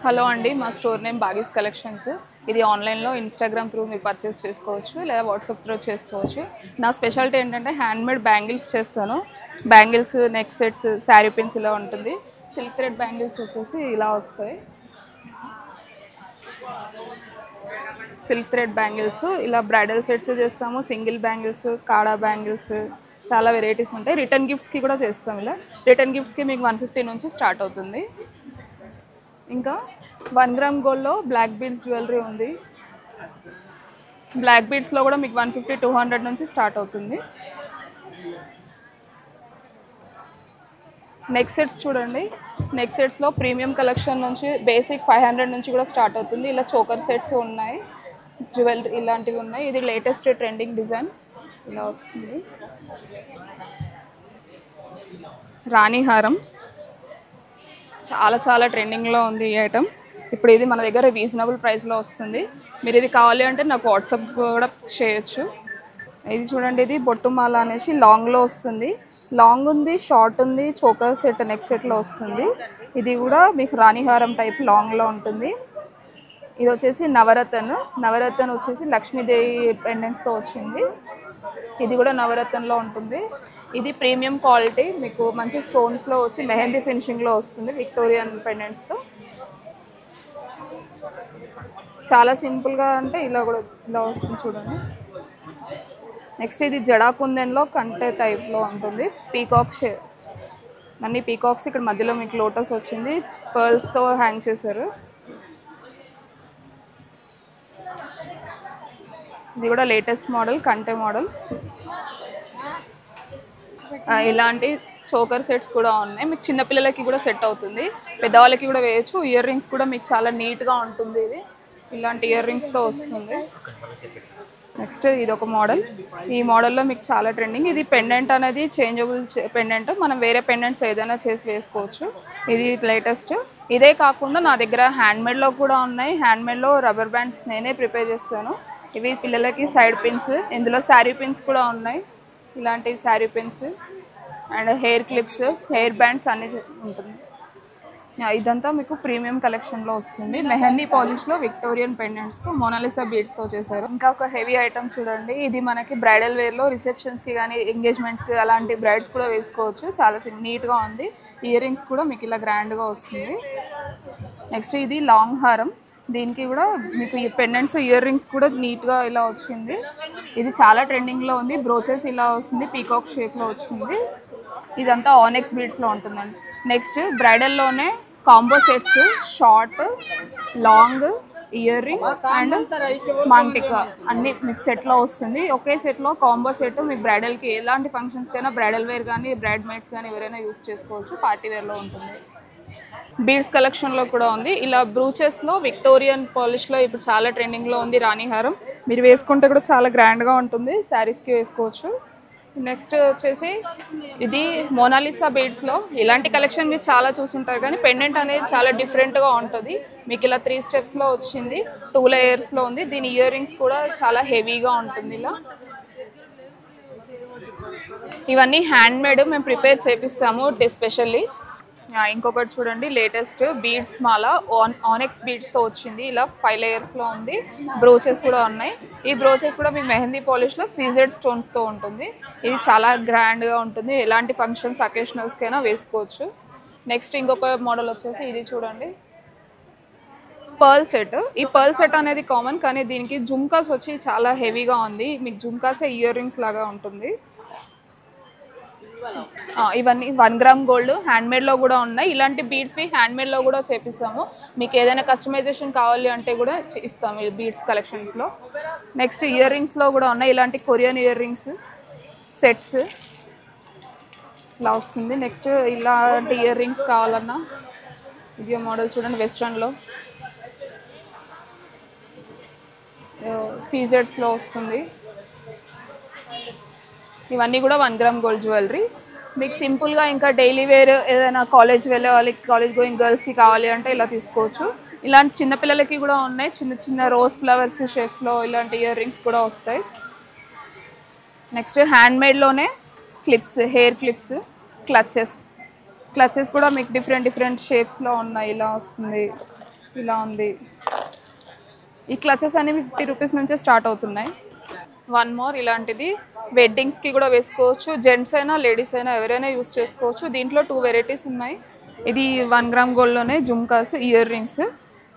Hello అండి, మా store name బాగీస్ collections. ఇది ఆన్లైన్లో ఇన్స్టాగ్రామ్ త్రూ మీరు పర్చేస్ చేసుకోవచ్చు, లేదా వాట్సాప్ త్రూ చేసుకోవచ్చు. నా స్పెషాలిటీ ఏంటంటే హ్యాండ్మేడ్ బ్యాంగిల్స్ చేస్తాను. Bangles, neck sets, sari pins ఇలా ఉంటుంది. సిల్క్ థ్రెడ్ బ్యాంగిల్స్ వచ్చేసి ఇలా వస్తాయి. సిల్క్ థ్రెడ్ బ్యాంగిల్స్ ఇలా బ్రైడల్ సెట్స్ చేస్తాము. సింగిల్ బ్యాంగిల్స్, కాడా బ్యాంగిల్స్, చాలా వెరైటీస్ ఉంటాయి. రిటర్న్ గిఫ్ట్స్కి కూడా చేస్తాం. ఇలా రిటర్న్ గిఫ్ట్స్కి మీకు 150 నుంచి స్టార్ట్ అవుతుంది. ఇంకా 1 గ్రామ్ గోల్డ్లో బ్లాక్ బీడ్స్ జ్యువెలరీ ఉంది. బ్లాక్ బీడ్స్లో కూడా మీకు 150-200 నుంచి స్టార్ట్ అవుతుంది. నెక్ సెట్స్ చూడండి. నెక్ సెట్స్లో ప్రీమియం కలెక్షన్ నుంచి బేసిక్ 500 నుంచి కూడా స్టార్ట్ అవుతుంది. ఇలా చోకర్ సెట్స్ ఉన్నాయి, జ్యువెలరీ ఇలాంటివి ఉన్నాయి. ఇది లేటెస్ట్ ట్రెండింగ్ డిజైన్ ఇలా వస్తుంది. రాణి హారం చాలా ట్రెండింగ్లో ఉంది ఈ ఐటమ్. ఇప్పుడు ఇది మన దగ్గర రీజనబుల్ ప్రైస్లో వస్తుంది. మీరు ఇది కావాలి అంటే నాకు వాట్సాప్ కూడా చేయొచ్చు. ఇది చూడండి, ఇది బొట్టుమాల అనేసి లాంగ్లో వస్తుంది. లాంగ్ ఉంది, షార్ట్ ఉంది, చోకర్ సెట్, నెక్ సెట్లో వస్తుంది. ఇది కూడా మీకు రాణిహారం టైప్ లాంగ్లో ఉంటుంది. ఇది వచ్చేసి నవరత్న వచ్చేసి లక్ష్మీదేవి పెండెంట్స్తో వచ్చింది. ఇది కూడా నవరత్నంలో ఉంటుంది. ఇది ప్రీమియం క్వాలిటీ, మీకు మంచి స్టోన్స్లో వచ్చి మెహందీ ఫినిషింగ్లో వస్తుంది. విక్టోరియన్ పెండెంట్స్తో చాలా సింపుల్గా అంటే ఇలా కూడా ఇలా వస్తుంది చూడండి. నెక్స్ట్ ఇది జడా కుందన్లో కంటే టైప్లో ఉంటుంది. పీకాక్స్ అన్ని పీకాక్స్, ఇక్కడ మధ్యలో మీకు లోటస్ వచ్చింది, పర్ల్స్తో హ్యాంగ్ చేశారు. ఇది కూడా లేటెస్ట్ మోడల్, కంటే మోడల్. ఇలాంటి చోకర్ సెట్స్ కూడా ఉన్నాయి. మీకు చిన్నపిల్లలకి కూడా సెట్ అవుతుంది, పెద్దవాళ్ళకి కూడా వేయచ్చు. ఇయర్ రింగ్స్ కూడా మీకు చాలా నీట్గా ఉంటుంది. ఇది ఇలాంటి ఇయర్ రింగ్స్తో వస్తుంది. నెక్స్ట్ ఇది ఒక మోడల్. ఈ మోడల్లో మీకు చాలా ట్రెండింగ్. ఇది పెండెంట్ అనేది చేంజబుల్ పెండెంట్, మనం వేరే పెండెంట్స్ ఏదైనా చేసి వేసుకోవచ్చు. ఇది లేటెస్ట్. ఇదే కాకుండా నా దగ్గర హ్యాండ్మేడ్లో కూడా ఉన్నాయి. హ్యాండ్మేడ్లో రబ్బర్ బ్యాండ్స్ నేనే ప్రిపేర్ చేస్తాను. ఇవి పిల్లలకి సైడ్ పిన్స్, ఇందులో శారీ పిన్స్ కూడా ఉన్నాయి. ఇలాంటి sari pins and hair clips, hair bands అన్నీ ఉంటుంది. ఇదంతా మీకు ప్రీమియం కలెక్షన్లో వస్తుంది. మెహందీ పాలిష్లో విక్టోరియన్ పెండెంట్స్తో, మోనాలిసా బీడ్స్తో చేశారు. ఇంకా ఒక హెవీ ఐటమ్ చూడండి. ఇది మనకి బ్రైడల్ వేర్లో రిసెప్షన్స్కి కానీ ఎంగేజ్మెంట్స్కి అలాంటి బ్రైడ్స్ కూడా వేసుకోవచ్చు. చాలా నీట్గా ఉంది. ఇయర్ రింగ్స్ కూడా మీకు ఇలా గ్రాండ్గా వస్తుంది. నెక్స్ట్ ఇది లాంగ్ హారం. దీనికి కూడా మీకు ఈ పెండెంట్స్, ఇయర్ రింగ్స్ కూడా నీట్గా ఇలా వచ్చింది. ఇది చాలా ట్రెండింగ్లో ఉంది. బ్రోచెస్ ఇలా వస్తుంది, పీకాక్ షేప్లో వచ్చింది. ఇదంతా ఆనెక్స్ బీడ్స్లో ఉంటుందండి. నెక్స్ట్ బ్రైడల్లోనే combo sets, short, long, ear rings and maang tikka అన్ని మీకు సెట్లో వస్తుంది. ఒకే సెట్లో కాంబో సెట్ మీకు బ్రైడల్కి ఎలాంటి ఫంక్షన్స్కైనా, బ్రైడల్ వేర్ కానీ బ్రైడ్ మేడ్స్ కానీ ఎవరైనా యూస్ చేసుకోవచ్చు. పార్టీ వేర్లో ఉంటుంది. బీడ్స్ కలెక్షన్లో కూడా ఉంది. ఇలా బ్రూచెస్లో విక్టోరియన్ పాలిష్లో ఇప్పుడు చాలా ట్రెండింగ్లో ఉంది రాణిహారం. మీరు వేసుకుంటే కూడా చాలా గ్రాండ్గా ఉంటుంది, శారీస్కి వేసుకోవచ్చు. నెక్స్ట్ వచ్చేసి ఇది మోనాలిసా బీడ్స్లో. ఇలాంటి కలెక్షన్ మీరు చాలా చూసుంటారు, కానీ పెండెంట్ అనేది చాలా డిఫరెంట్గా ఉంటుంది. మీకు ఇలా 3 స్టెప్స్లో వచ్చింది, 2 లేయర్స్లో ఉంది. దీని ఇయర్ రింగ్స్ కూడా చాలా హెవీగా ఉంటుంది. ఇలా ఇవన్నీ హ్యాండ్మేడ్, మేము ప్రిపేర్ చేపిస్తాము స్పెషల్లీ. ఇంకొకటి చూడండి, లేటెస్ట్ బీడ్స్ మాల ఆనెక్స్ బీడ్స్తో వచ్చింది. ఇలా 5 లేయర్స్లో ఉంది. బ్రోచెస్ కూడా ఉన్నాయి. ఈ బ్రోచెస్ కూడా మీకు మెహందీ పాలిష్లో సీజెడ్ స్టోన్స్తో ఉంటుంది. ఇది చాలా గ్రాండ్గా ఉంటుంది. ఎలాంటి ఫంక్షన్స్, అకేషనల్స్కైనా వేసుకోవచ్చు. నెక్స్ట్ ఇంకొక మోడల్ వచ్చేసి ఇది చూడండి, పర్ల్ సెట్. ఈ పర్ల్ సెట్ అనేది కామన్, కానీ దీనికి జుమ్కాస్ వచ్చి చాలా హెవీగా ఉంది. మీకు జుమ్కాసే ఇయర్ రింగ్స్ లాగా ఉంటుంది. ఇవన్నీ 1 గ్రామ్ గోల్డ్ హ్యాండ్మేడ్లో కూడా ఉన్నాయి. ఇలాంటి బీడ్స్వి హ్యాండ్మేడ్లో కూడా చేపిస్తాము. మీకు ఏదైనా కస్టమైజేషన్ కావాలి అంటే కూడా ఇస్తాము ఈ బీడ్స్ కలెక్షన్స్లో. నెక్స్ట్ ఇయర్ రింగ్స్లో కూడా ఉన్నాయి. ఇలాంటి కొరియన్ ఇయర్ రింగ్స్ సెట్స్ ఇలా వస్తుంది. నెక్స్ట్ ఇలాంటి ఇయర్ రింగ్స్ కావాలన్నా ఇది మోడల్ చూడండి, వెస్ట్రన్లో సీజెడ్స్లో వస్తుంది. ఇవన్నీ కూడా 1 గ్రామ్ గోల్డ్ జ్యువెలరీ. మీకు సింపుల్గా ఇంకా డైలీ వేర్ ఏదైనా కాలేజ్ వెళ్ళే వాళ్ళకి, కాలేజ్ గోయింగ్ గర్ల్స్కి కావాలి అంటే ఇలా తీసుకోవచ్చు. ఇలాంటి చిన్నపిల్లలకి కూడా ఉన్నాయి. చిన్న రోజ్ ఫ్లవర్స్ షేప్స్లో ఇలాంటి ఇయర్ రింగ్స్ కూడా వస్తాయి. నెక్స్ట్ హ్యాండ్మేడ్లోనే క్లిప్స్, హెయిర్ క్లిప్స్, క్లచెస్ కూడా మీకు డిఫరెంట్ షేప్స్లో ఉన్నాయి. ఇలా వస్తుంది. ఇలా ఉంది. ఈ క్లచెస్ అనేవి 50 రూపీస్ నుంచే స్టార్ట్ అవుతున్నాయి. వన్ మోర్ ఇలాంటిది వెడ్డింగ్స్కి కూడా వేసుకోవచ్చు. జెంట్స్ అయినా లేడీస్ అయినా ఎవరైనా యూస్ చేసుకోవచ్చు. దీంట్లో 2 వెరైటీస్ ఉన్నాయి. ఇది 1 గ్రామ్ గోల్డ్లోనే జుమ్కాస్, ఇయర్ రింగ్స్,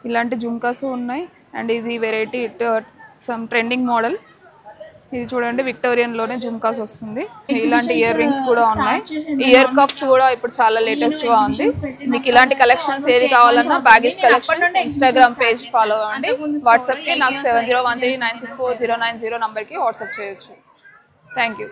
ఇలాంటి జుమ్కాస్ ఉన్నాయి. అండ్ ఇది వెరైటీ సమ్ ట్రెండింగ్ మోడల్. ఇది చూడండి విక్టోరియన్లోనే జుమ్కాస్ వస్తుంది. ఇలాంటి ఇయర్ రింగ్స్ కూడా ఉన్నాయి. ఇయర్ కప్స్ కూడా ఇప్పుడు చాలా లేటెస్ట్గా ఉంది. మీకు ఇలాంటి కలెక్షన్స్ ఏది కావాలన్నా బ్యాగీస్ కలెక్షన్స్ ఇన్స్టాగ్రామ్ పేజ్ ఫాలో అవ్వండి. వాట్సాప్కి నాకు 7013964090 నంబర్కి వాట్సాప్ చేయొచ్చు. Thank you.